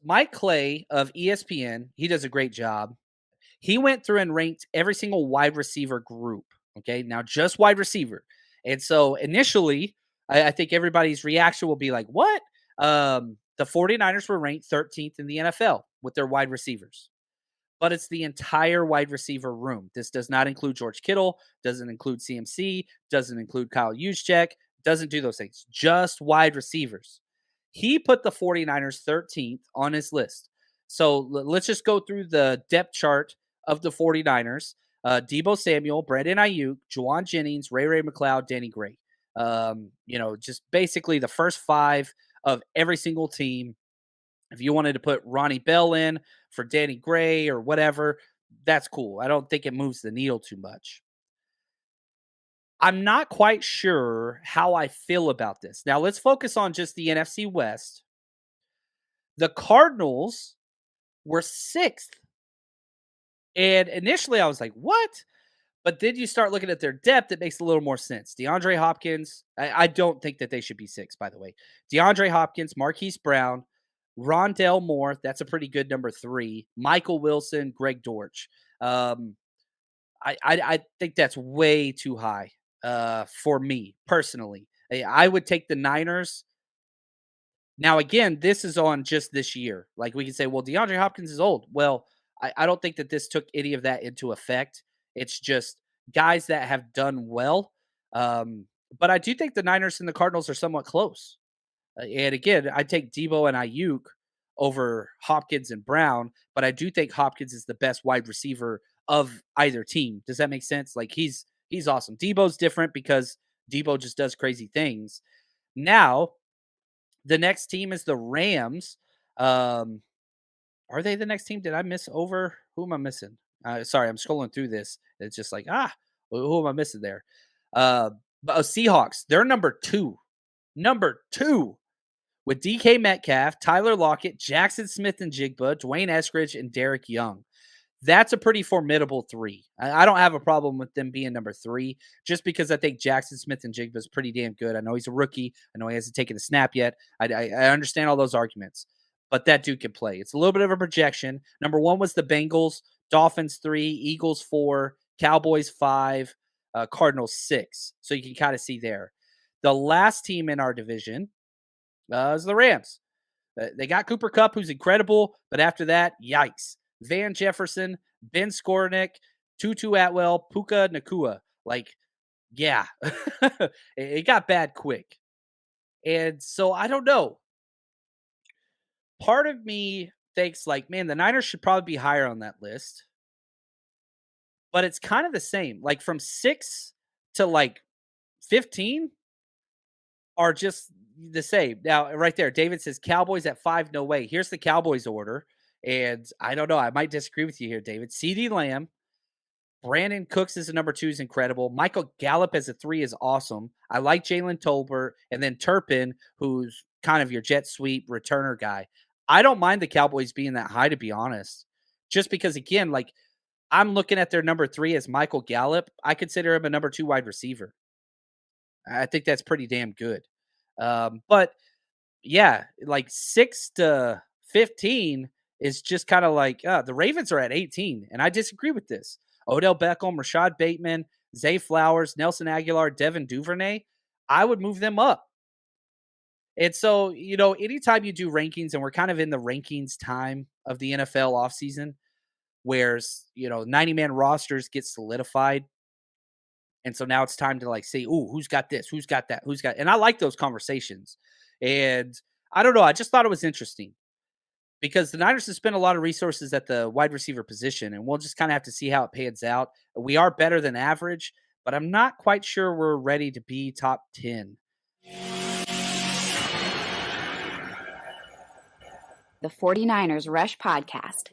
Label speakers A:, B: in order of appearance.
A: Mike Clay of ESPN, he does a great job. He went through and ranked every single wide receiver group. Okay. Now, just wide receiver. And so initially, I think everybody's reaction will be like, what? The 49ers were ranked 13th in the NFL with their wide receivers, but it's the entire wide receiver room. This does not include George Kittle, doesn't include CMC, doesn't include Kyle Juszczyk, doesn't do those things, just wide receivers. He put the 49ers 13th on his list. So let's just go through the depth chart of the 49ers. Deebo Samuel, Brandon Ayuk, Juwan Jennings, Ray McLeod, Danny Gray. Just basically the first five of every single team. If you wanted to put Ronnie Bell in for Danny Gray or whatever, that's cool. I don't think it moves the needle too much. I'm not quite sure how I feel about this. Now, let's focus on just the NFC West. The Cardinals were 6th. And initially I was like, what? But then you start looking at their depth, it makes a little more sense. DeAndre Hopkins, I don't think that they should be 6, by the way. DeAndre Hopkins, Marquise Brown, Rondell Moore, that's a pretty good number 3. Michael Wilson, Greg Dortch. I think that's way too high for me personally. I would take the Niners. Now, again, this is on just this year. Like we can say, well, DeAndre Hopkins is old. Well, I don't think that this took any of that into effect. It's just guys that have done well. But I do think the Niners and the Cardinals are somewhat close. And again, I take Deebo and Ayuk over Hopkins and Brown, but I do think Hopkins is the best wide receiver of either team. Does that make sense? Like he's awesome. Deebo's different because Deebo just does crazy things. Now, the next team is the Rams. Are they the next team? Did I miss over? Who am I missing? Sorry, I'm scrolling through this. It's just like, who am I missing there? Seahawks, they're number 2. Number 2 with DK Metcalf, Tyler Lockett, Jackson Smith-Njigba, Dwayne Eskridge, and Derek Young. That's a pretty formidable 3. I don't have a problem with them being number 3 just because I think Jackson Smith-Njigba is pretty damn good. I know he's a rookie. I know he hasn't taken a snap yet. I understand all those arguments, but that dude can play. It's a little bit of a projection. Number 1 was the Bengals, Dolphins 3, Eagles 4, Cowboys 5, Cardinals 6. So you can kind of see there. The last team in our division is the Rams. They got Cooper Kupp, who's incredible, but after that, yikes. Van Jefferson, Ben Skornick, Tutu Atwell, Puka Nacua. Like, yeah, it got bad quick. And so I don't know. Part of me thinks like, man, the Niners should probably be higher on that list. But it's kind of the same. Like from 6 to like 15 are just the same. Now, right there, David says Cowboys at 5, no way. Here's the Cowboys order. And I don't know. I might disagree with you here, David. CeeDee Lamb, Brandon Cooks is a number 2 is incredible. Michael Gallup as a 3 is awesome. I like Jalen Tolbert. And then Turpin, who's kind of your jet sweep returner guy. I don't mind the Cowboys being that high, to be honest. Just because, again, like I'm looking at their number 3 as Michael Gallup. I consider him a number 2 wide receiver. I think that's pretty damn good. But yeah, like 6 to 15 is just kind of like the Ravens are at 18, and I disagree with this. Odell Beckham, Rashad Bateman, Zay Flowers, Nelson Aguilar, Devin Duvernay, I would move them up. And so, anytime you do rankings, and we're kind of in the rankings time of the NFL offseason, where, 90-man rosters get solidified. And so now it's time to like say, ooh, who's got this? Who's got that? And I like those conversations. And I don't know. I just thought it was interesting because the Niners have spent a lot of resources at the wide receiver position, and we'll just kind of have to see how it pans out. We are better than average, but I'm not quite sure we're ready to be top 10.
B: The 49ers Rush Podcast.